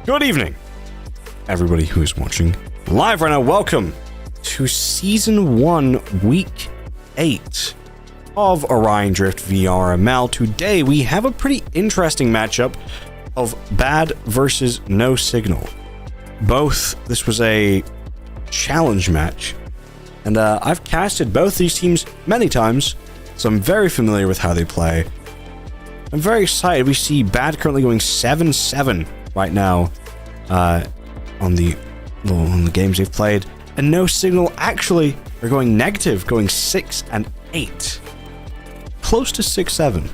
Good evening, everybody who's watching live right now. Welcome to Season 1, Week 8 of Orion Drift VRML. Today, we have a pretty interesting matchup of BBaD versus No Signal. This was a challenge match, and I've casted both these teams many times, so I'm very familiar with how they play. I'm very excited. We see BBaD currently going 7-7 right now on the games they've played, and No Signal actually are going negative, going 6-8, close to 6-7.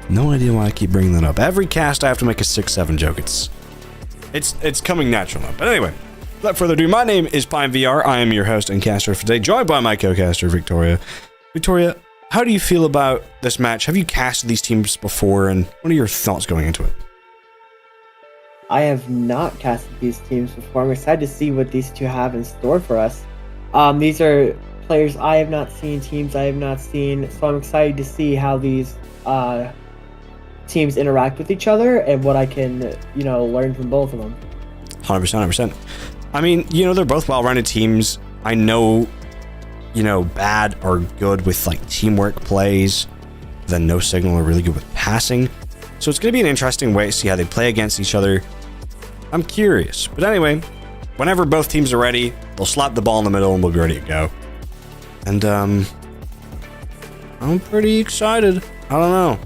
No idea why I keep bringing that up. Every cast I have to make a 6-7 joke. It's coming natural now. But anyway, without further ado, my name is PineVR. I am your host and caster for today, joined by my co-caster Victoria. Victoria, how do you feel about this match? Have you casted these teams before, and what are your thoughts going into it? I have not casted these teams before. I'm excited to see what these two have in store for us. These are players I have not seen, teams I have not seen, so I'm excited to see how these teams interact with each other and what I can, learn from both of them. 100%. I mean, they're both well-rounded teams. I know, BBaD are good with teamwork plays. Then No Signal are really good with passing. So it's going to be an interesting way to see how they play against each other. I'm curious. But anyway, whenever both teams are ready, they'll slap the ball in the middle and we'll be ready to go. And I'm pretty excited. I don't know.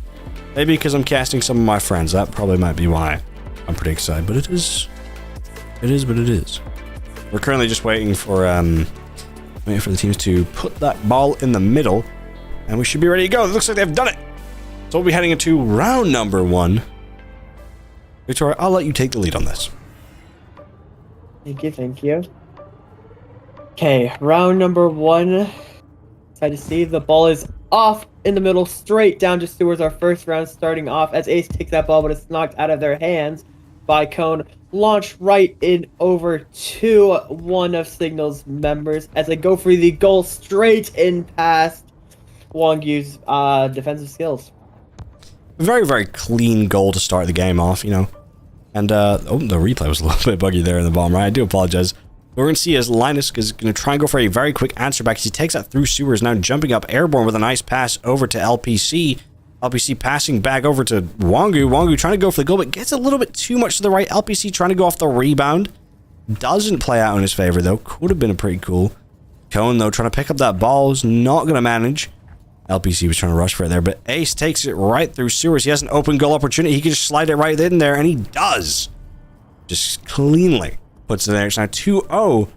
Maybe because I'm casting some of my friends. That probably might be why I'm pretty excited. But it is what it is. We're currently just waiting for the teams to put that ball in the middle. And we should be ready to go. It looks like they've done it. So we'll be heading into round number 1. Victoria, I'll let you take the lead on this. Thank you. Okay, round number 1. Excited to see the ball is off in the middle, straight down to Stewards. Our first round starting off as Ace takes that ball, but it's knocked out of their hands by Cone. Launched right in over to one of Signal's members as they go for the goal straight in past Wongyu's defensive skills. Very, very clean goal to start the game off, And, the replay was a little bit buggy there in the bottom right. I do apologize. We're going to see as Linus is going to try and go for a very quick answer back as he takes that through Sewers, now jumping up airborne with a nice pass over to LPC. LPC passing back over to Wongu. Wongu trying to go for the goal, but gets a little bit too much to the right. LPC trying to go off the rebound. Doesn't play out in his favor, though. Could have been a pretty cool. Cone, though, trying to pick up that ball. Is not going to manage. LPC was trying to rush for it there, but Ace takes it right through Sewers. He has an open goal opportunity. He can just slide it right in there, and he does. Just cleanly puts it there. It's now 2-0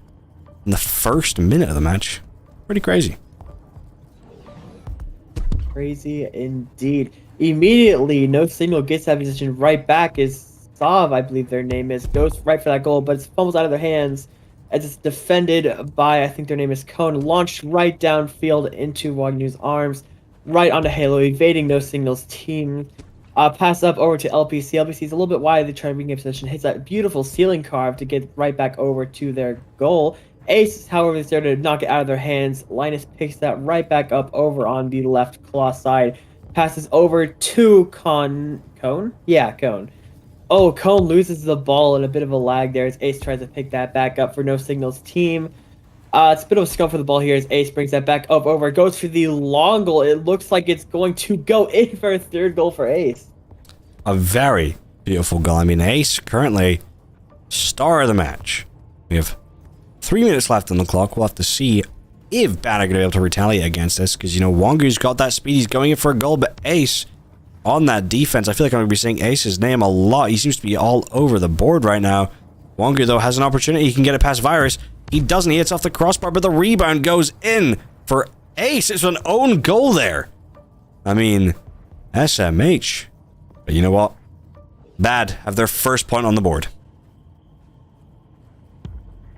in the first minute of the match. Pretty crazy. Crazy indeed. Immediately, No Signal gets that position right back as Sav, I believe their name is, goes right for that goal, but it's fumbles out of their hands as it's defended by, I think their name is Cone, launched right downfield into Wagnu's arms, right onto Halo, evading No Signal's team. Pass up over to LPC. LPC is a little bit wide. They try to regain position. Hits that beautiful ceiling carve to get right back over to their goal. Ace, however, is there to knock it out of their hands. Linus picks that right back up over on the left claw side. Passes over to Cone? Yeah, Cone. Oh, Cone loses the ball in a bit of a lag there as Ace tries to pick that back up for No Signal's team. It's a bit of a scum for the ball here as Ace brings that back up over. Goes for the long goal. It looks like it's going to go in for a third goal for Ace. A very beautiful goal. I mean, Ace currently star of the match. We have 3 minutes left on the clock. We'll have to see if BBaD are going to be able to retaliate against this because, Wongu's got that speed. He's going in for a goal, but Ace on that defense. I feel like I'm going to be saying Ace's name a lot. He seems to be all over the board right now. Wongu, though, has an opportunity. He can get it past Virus. He doesn't. He hits off the crossbar, but the rebound goes in for Ace. It's an own goal there. I mean, SMH. But you know what? BBaD have their first point on the board.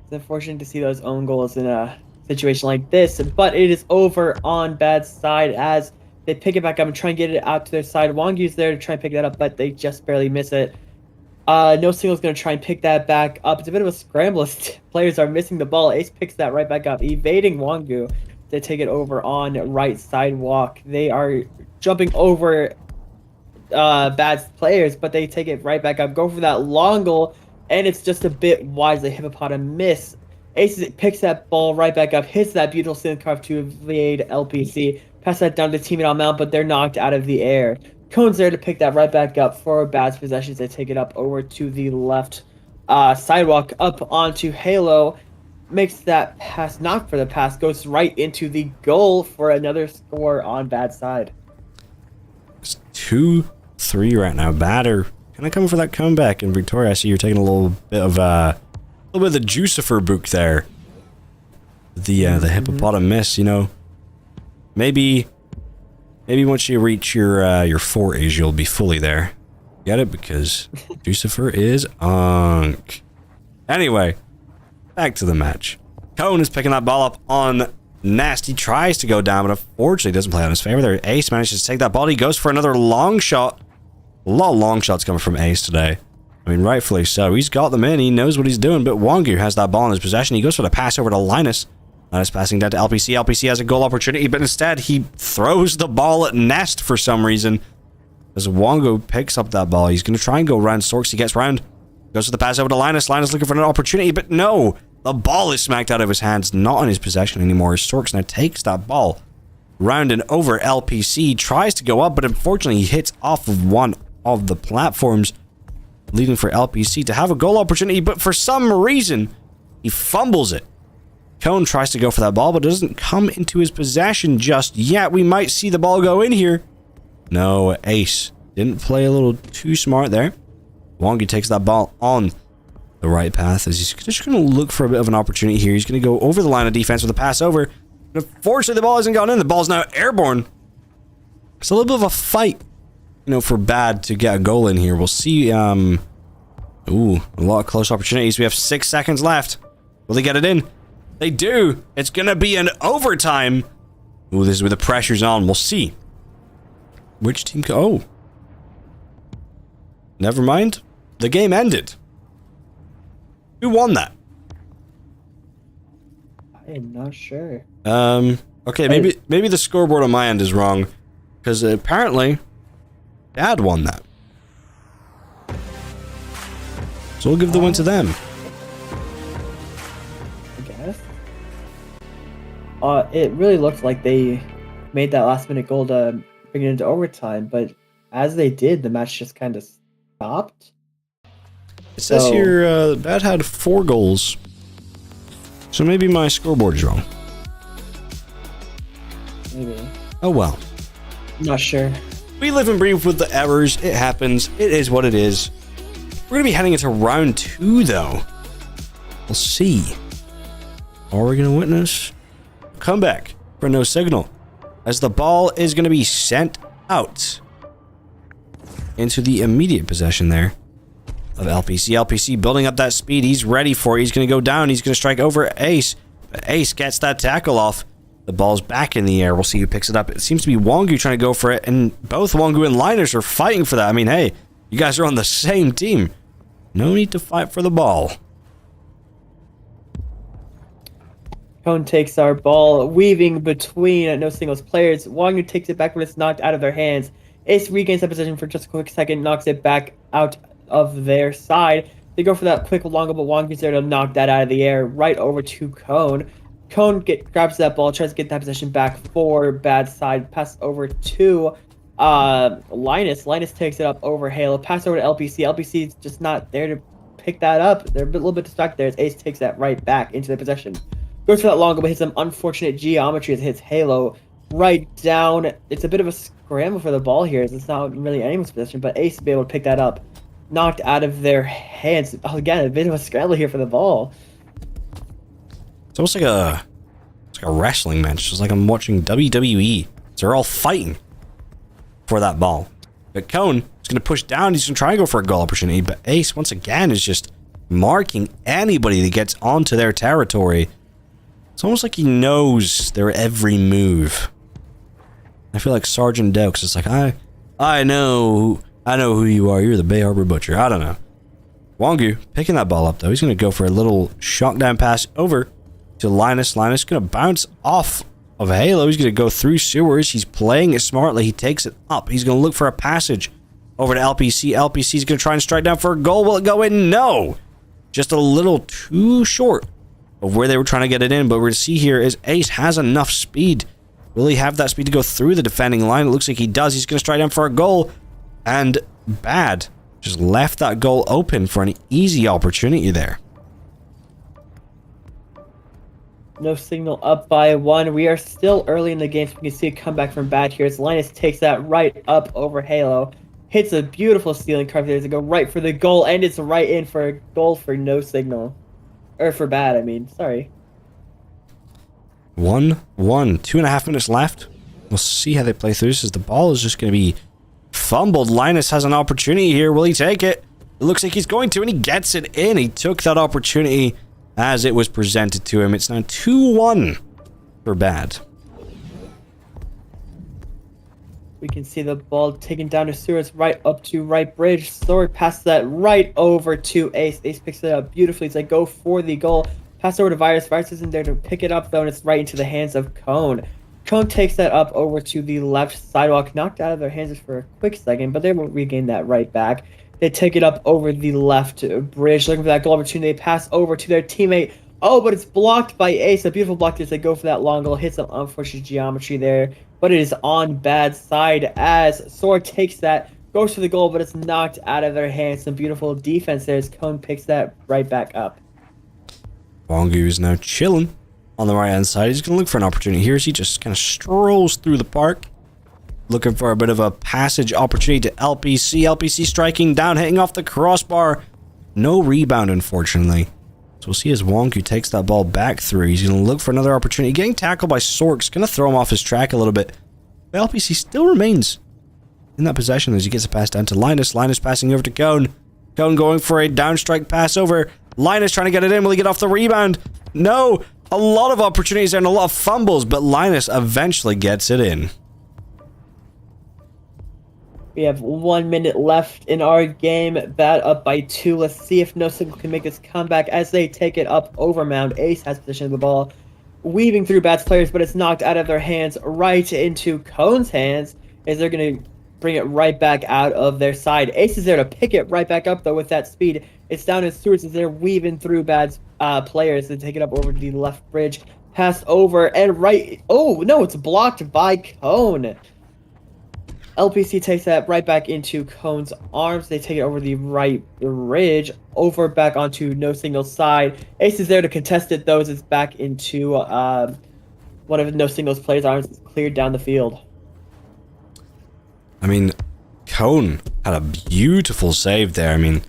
It's unfortunate to see those own goals in a situation like this, but it is over on BBaD's side as they pick it back up and try and get it out to their side. Wongyu's there to try and pick that up, but they just barely miss it. No Signal's going to try and pick that back up. It's a bit of a scramble as players are missing the ball. Ace picks that right back up, evading Wongu to take it over on right sidewalk. They are jumping over BBaD's players, but they take it right back up, go for that long goal, and it's just a bit wide. The hippopotamus. Ace picks that ball right back up, hits that beautiful ceiling carve to evade LPC, pass that down to teammate on mount, but they're knocked out of the air. Cone's there to pick that right back up for BBaD's possessions. They take it up over to the left sidewalk, up onto Halo, makes that pass, not for the pass, goes right into the goal for another score on BBaD's side. It's 2-3 right now. BBaD are kind of coming for that comeback. And Victoria, I see you're taking a little bit of the Jucifer book there. The hippopotamus, you know. Maybe once you reach your 40s, you'll be fully there. Get it? Because Jucifer is unk. Anyway, back to the match. Cone is picking that ball up on Nest. He tries to go down, but unfortunately doesn't play out in his favor there. Ace manages to take that ball. He goes for another long shot. A lot of long shots coming from Ace today. I mean, rightfully so. He's got them in. He knows what he's doing, but Wangu has that ball in his possession. He goes for the pass over to Linus. Linus passing down to LPC. LPC has a goal opportunity, but instead he throws the ball at Nest for some reason. As Wangu picks up that ball, he's going to try and go around Storks. He gets round. Goes for the pass over to Linus. Linus looking for an opportunity, but no. The ball is smacked out of his hands, not in his possession anymore. Storks now takes that ball round and over LPC. Tries to go up, but unfortunately he hits off of one of the platforms, leading for LPC to have a goal opportunity, but for some reason he fumbles it. Cone tries to go for that ball, but it doesn't come into his possession just yet. We might see the ball go in here. No, Ace didn't play a little too smart there. Wangu takes that ball on the right path as he's just going to look for a bit of an opportunity here. He's going to go over the line of defense with a pass over. But unfortunately, the ball hasn't gone in. The ball's now airborne. It's a little bit of a fight, you know, for BBaD to get a goal in here. We'll see. Ooh, a lot of close opportunities. We have 6 seconds left. Will they get it in? They do. It's going to be an overtime. Ooh, this is where the pressure's on. We'll see. Which team oh. Never mind. The game ended. Who won that? I am not sure. Okay, maybe the scoreboard on my end is wrong. Because apparently BBaD won that. So we'll give the win to them. I guess. It really looked like they made that last minute goal to bring it into overtime, but as they did, the match just kind of stopped. It says here BBaD had 4 goals. So maybe my scoreboard is wrong. Maybe. Oh well. Not sure. We live and breathe with the errors. It happens. It is what it is. We're going to be heading into round 2, though. We'll see. Are we going to witness a comeback for no signal? As the ball is going to be sent out into the immediate possession there of LPC. LPC building up that speed. He's ready for it. He's going to go down. He's going to strike over Ace. But Ace gets that tackle off. The ball's back in the air. We'll see who picks it up. It seems to be Wangu trying to go for it, and both Wangu and Linus are fighting for that. I mean, hey, you guys are on the same team. No need to fight for the ball. Cone takes our ball, weaving between no singles players. Wangu takes it back when it's knocked out of their hands. Ace regains that position for just a quick second, knocks it back out of their side. They go for that quick long, but Wangu's there to knock that out of the air right over to Cone. Cone grabs that ball, tries to get that position back for BBaD's side. Pass over to Linus. Linus takes it up over Halo. Pass over to LPC. LPC is just not there to pick that up. They're a little bit distracted there as Ace takes that right back into their possession. Goes for that long, but hits some unfortunate geometry as it hits Halo right down. It's a bit of a scramble for the ball here as it's not really anyone's possession, but Ace will be able to pick that up. Knocked out of their hands. Oh, again, a bit of a scramble here for the ball. It's almost like a wrestling match. It's like I'm watching WWE. So they're all fighting for that ball. But Cone is going to push down. He's going to try and go for a goal opportunity. But Ace, once again, is just marking anybody that gets onto their territory. It's almost like he knows their every move. I feel like Sergeant Dukes. It's like, I know who you are. You're the Bay Harbor Butcher. I don't know. Wangu picking that ball up, though. He's going to go for a little shock down pass over to Linus. Linus going to bounce off of Halo. He's going to go through sewers. He's playing it smartly. He takes it up. He's going to look for a passage over to LPC. LPC's going to try and strike down for a goal. Will it go in? No. Just a little too short of where they were trying to get it in. But we're going to see here is Ace has enough speed. Will he have that speed to go through the defending line? It looks like he does. He's going to strike down for a goal. And BBaD just left that goal open for an easy opportunity there. No signal up by 1. We are still early in the game, so we can see a comeback from BBaD here as Linus takes that right up over Halo. Hits a beautiful stealing carve there to go right for the goal, and it's right in for a goal for no signal. Or for BBaD, I mean. Sorry. 1-1. 2.5 minutes left. We'll see how they play through this as the ball is just going to be fumbled. Linus has an opportunity here. Will he take it? It looks like he's going to, and he gets it in. He took that opportunity as it was presented to him. It's now 2-1 for BBaD. We can see the ball taken down to Sewers right up to right bridge. Sword passes that right over to Ace. Ace picks it up beautifully as they go for the goal. Pass over to Virus. Virus isn't there to pick it up though, and it's right into the hands of Cone. Cone takes that up over to the left sidewalk, knocked out of their hands for a quick second, but they will regain that right back. They take it up over the left bridge, looking for that goal opportunity. They pass over to their teammate. Oh, but it's blocked by Ace. A beautiful block as they go for that long goal. Hits some unfortunate geometry there, but it is on BBaD's side as Sword takes that, goes for the goal, but it's knocked out of their hands. Some beautiful defense there as Cone picks that right back up. Wongu is now chilling on the right-hand side. He's going to look for an opportunity here as he just kind of strolls through the park, looking for a bit of a passage opportunity to LPC. LPC striking down, hitting off the crossbar. No rebound, unfortunately. So we'll see as Wongu takes that ball back through. He's going to look for another opportunity. Getting tackled by Sorks. Going to throw him off his track a little bit. But LPC still remains in that possession as he gets a pass down to Linus. Linus passing over to Cone. Cone going for a downstrike pass over. Linus trying to get it in. Will he get off the rebound? No. A lot of opportunities there and a lot of fumbles, but Linus eventually gets it in. We have 1 minute left in our game. BBaD up by 2. Let's see if No Signal can make this comeback as they take it up over Mound. Ace has possession of the ball, weaving through BBaD's players, but it's knocked out of their hands right into Cone's hands as they're going to bring it right back out of their side. Ace is there to pick it right back up, though, with that speed. It's down to Stewart's as they're weaving through BBaD's players to take it up over to the left bridge. Pass over and right. Oh, no, it's blocked by Cone. LPC takes that right back into Cone's arms. They take it over the right bridge, over back onto No Signal's side. Ace is there to contest it, though, as it's back into one of No Signal's players' arms. It's cleared down the field. I mean, Cone had a beautiful save there. I mean,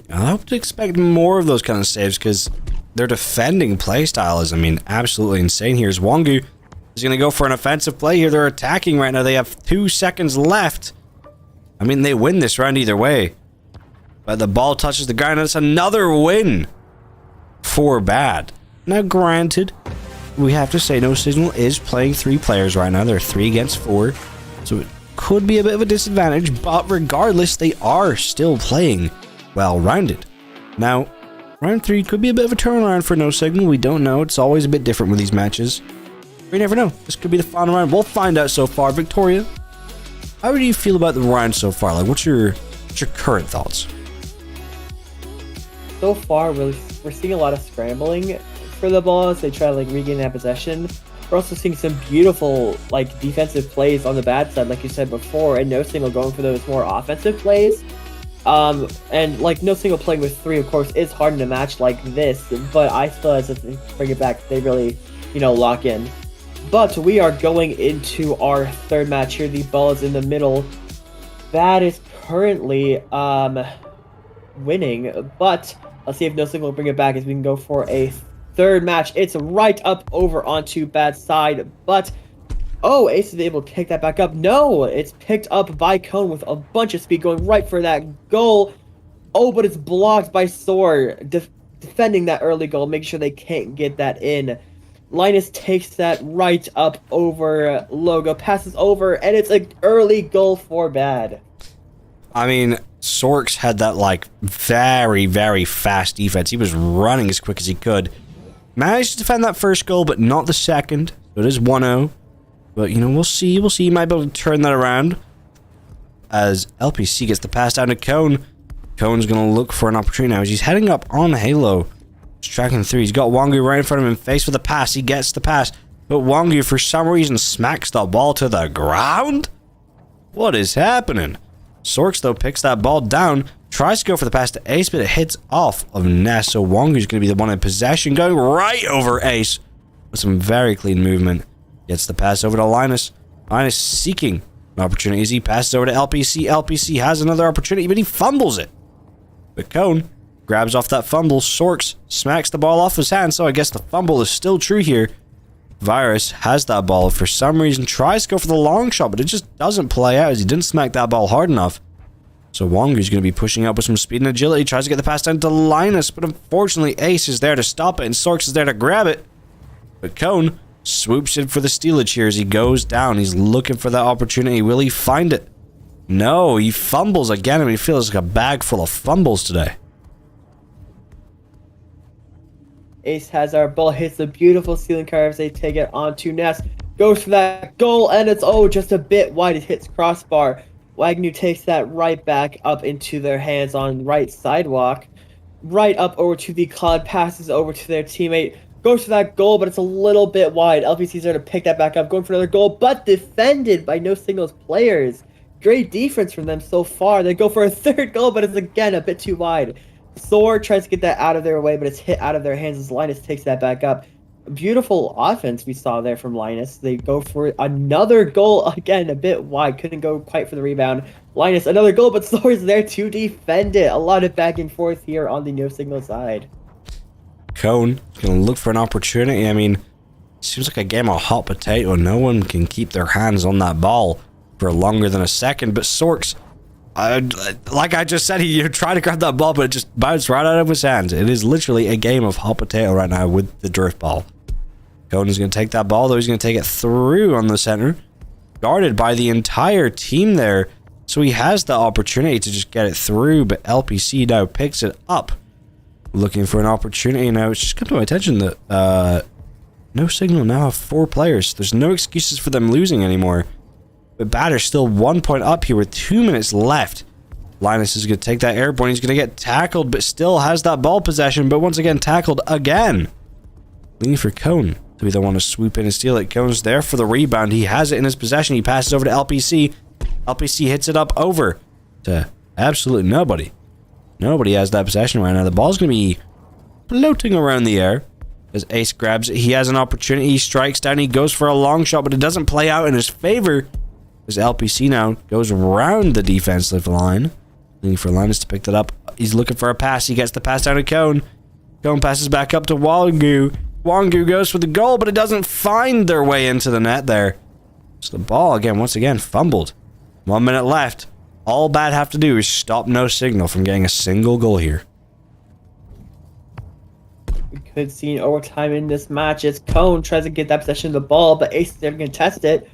I hope to expect more of those kind of saves because their defending playstyle is, I mean, absolutely insane. Here's Wongu. He's going to go for an offensive play here. They're attacking right now. They have 2 seconds left. I mean, they win this round either way. But the ball touches the ground, and it's another win for BBaD. Now, granted, we have to say No Signal is playing 3 players right now. They're 3 against 4. So it could be a bit of a disadvantage, but regardless, they are still playing well-rounded. Now, round 3 could be a bit of a turnaround for No Signal. We don't know. It's always a bit different with these matches. We never know. This could be the final round. We'll find out so far. Victoria, how do you feel about the round so far? Like, what's your current thoughts? So far, we're seeing a lot of scrambling for the ball as they try to like regain that possession. We're also seeing some beautiful like defensive plays on the BBaD side, like you said before, and No Signal going for those more offensive plays. And like No Signal playing with 3, of course, is hard in a match like this, but I feel as if they bring it back, they really, lock in. But we are going into our 3rd match here. The ball is in the middle. BBaD is currently winning, but let's see if No Signal will bring it back as we can go for a 3rd match. It's right up over onto BBaD's side, but oh, Ace is able to pick that back up. No, it's picked up by Cone with a bunch of speed going right for that goal. Oh, but it's blocked by Sword, defending that early goal, making sure they can't get that in. Linus takes that right up over Logo, passes over, and it's an early goal for BBaD. I mean, Sorks had that, like, very, very fast defense. He was running as quick as he could. Managed to defend that first goal, but not the second. So it is 1-0. But, we'll see. We'll see. He might be able to turn that around. as LPC gets the pass down to Cone. Cone's going to look for an opportunity now as he's heading up on Halo. He's tracking through. He's got Wangu right in front of him, faced with a pass. He gets the pass, but Wangu, for some reason, smacks the ball to the ground? What is happening? Sorks, though, picks that ball down, tries to go for the pass to Ace, but it hits off of Ness, so Wangu's going to be the one in possession, going right over Ace with some very clean movement. Gets the pass over to Linus. Linus seeking an opportunity as he passes over to LPC. LPC has another opportunity, but he fumbles it. But Cone grabs off that fumble. Sorks smacks the ball off his hand, so I guess the fumble is still true here. Virus has that ball, for some reason tries to go for the long shot, but it just doesn't play out as he didn't smack that ball hard enough. So Wangu's going to be pushing up with some speed and agility, tries to get the pass down to Linus, but unfortunately Ace is there to stop it and Sorks is there to grab it. But Cone swoops in for the stealage here as he goes down. He's looking for that opportunity. Will he find it? No, he fumbles again. I mean, he feels like a bag full of fumbles today. Ace has our ball, hits the beautiful ceiling curves. They take it onto Ness. Goes for that goal, and it's, just a bit wide. It hits crossbar. Wagner takes that right back up into their hands on right sidewalk. Right up over to the cloud, passes over to their teammate. Goes for that goal, but it's a little bit wide. LPC's there to pick that back up, going for another goal, but defended by No Signals players. Great defense from them so far. They go for a third goal, but it's again a bit too wide. Thor tries to get that out of their way, but it's hit out of their hands as Linus takes that back up. Beautiful offense we saw there from Linus. They go for another goal, again a bit wide. Couldn't go quite for the rebound. Linus, another goal, but Thor's there to defend it. A lot of back and forth here on the No Signal side. Cone going to look for an opportunity. I mean, seems like a game of hot potato. No one can keep their hands on that ball for longer than a second, but Sorks, like I just said, he tried to grab that ball, but it just bounced right out of his hands. It is literally a game of hot potato right now with the drift ball. Cone is going to take that ball, though he's going to take it through on the center, guarded by the entire team there, so he has the opportunity to just get it through, but LPC now picks it up, looking for an opportunity. Now it's just come to my attention that No Signal now have 4 players. There's no excuses for them losing anymore. But BBaD are still 1 point up here with 2 minutes left. Linus is going to take that airborne. He's going to get tackled, but still has that ball possession. But once again, tackled again. Leaning for Cone to be the one to swoop in and steal it. Cone's there for the rebound. He has it in his possession. He passes over to LPC. LPC hits it up over to absolutely nobody. Nobody has that possession right now. The ball's going to be floating around the air as Ace grabs it. He has an opportunity. He strikes down. He goes for a long shot, but it doesn't play out in his favor. As LPC now goes around the defensive line, looking for Linus to pick that up. He's looking for a pass. He gets the pass down to Cone. Cone passes back up to Wangu. Wangu goes for the goal, but it doesn't find their way into the net there. So the ball, once again, fumbled. 1 minute left. All BBaD have to do is stop No Signal from getting a single goal here. We could see an overtime in this match as Cone tries to get that possession of the ball, but Ace is there to contest it.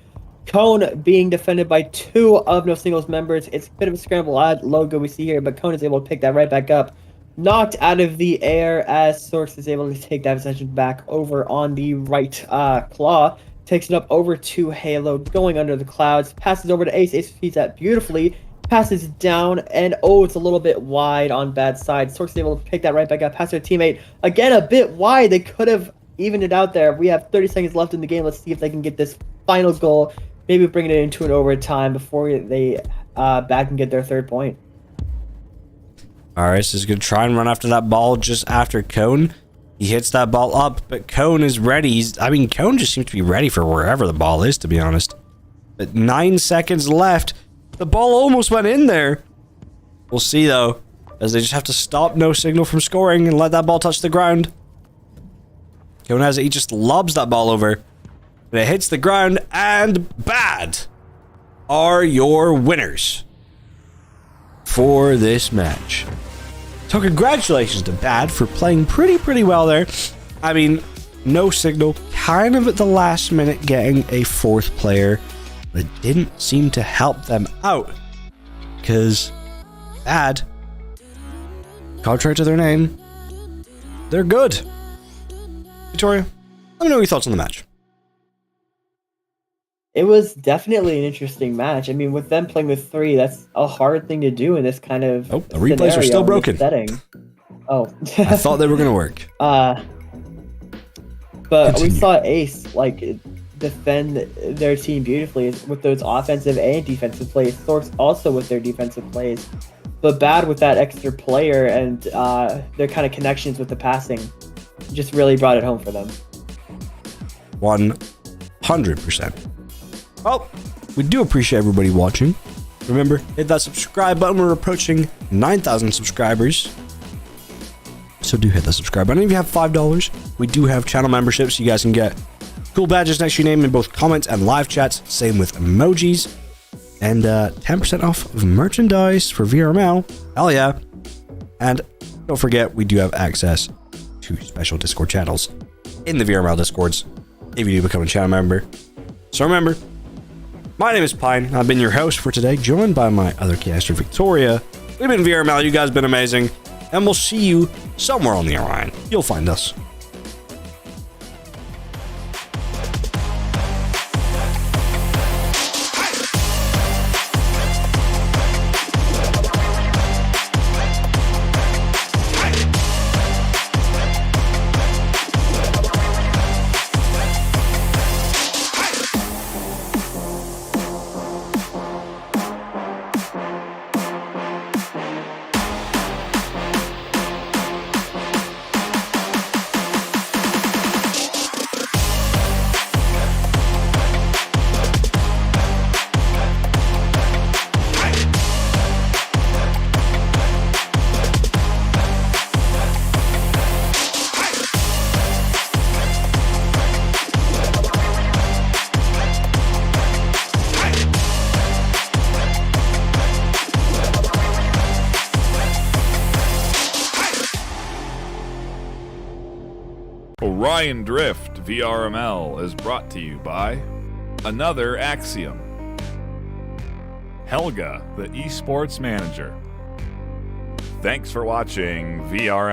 Cone being defended by 2 of No Signals members. It's a bit of a scramble ad logo we see here, but Cone is able to pick that right back up. Knocked out of the air as Sorks is able to take that possession back over on the right claw. Takes it up over to Halo, going under the clouds. Passes over to Ace. Ace feeds that beautifully. Passes down, and it's a little bit wide on BBaD's side. Sorks is able to pick that right back up. Pass to their teammate. Again, a bit wide. They could have evened it out there. We have 30 seconds left in the game. Let's see if they can get this final goal. Maybe bringing it into an overtime before they BBaD can get their 3rd point. Alright, so he's going to try and run after that ball just after Cone. He hits that ball up, but Cone is ready. Cone just seems to be ready for wherever the ball is, to be honest. But 9 seconds left. The ball almost went in there. We'll see, though, as they just have to stop No Signal from scoring and let that ball touch the ground. Cone has it. He just lobs that ball over. And it hits the ground, and BBaD are your winners for this match. So congratulations to BBaD for playing pretty well there. I mean, No Signal kind of at the last minute getting a 4th player, but it didn't seem to help them out because BBaD, contrary to their name, they're good. Victoria, let me know your thoughts on the match. It was definitely an interesting match. I mean, with them playing with three, that's a hard thing to do in this kind of Oh, the replays are still scenario, in this broken. setting. Oh. I thought they were going to work. But we Continue. saw Ace like defend their team beautifully with those offensive and defensive plays. Source also with their defensive plays, but BBaD with that extra player and their kind of connections with the passing just really brought it home for them. 100%. Well, we do appreciate everybody watching. Remember, hit that subscribe button. We're approaching 9,000 subscribers. So do hit that subscribe button. If you have $5, we do have channel memberships. So you guys can get cool badges next to your name in both comments and live chats. Same with emojis. And 10% off of merchandise for VRML. Hell yeah. And don't forget, we do have access to special Discord channels in the VRML Discords if you do become a channel member. So remember, my name is Pine. I've been your host for today, joined by my other caster, Victoria. We've been VRML. You guys have been amazing. And we'll see you somewhere on the Orion. You'll find us. Orion Drift VRML is brought to you by Another Axiom, Helga, the esports manager. Thanks for watching VRML.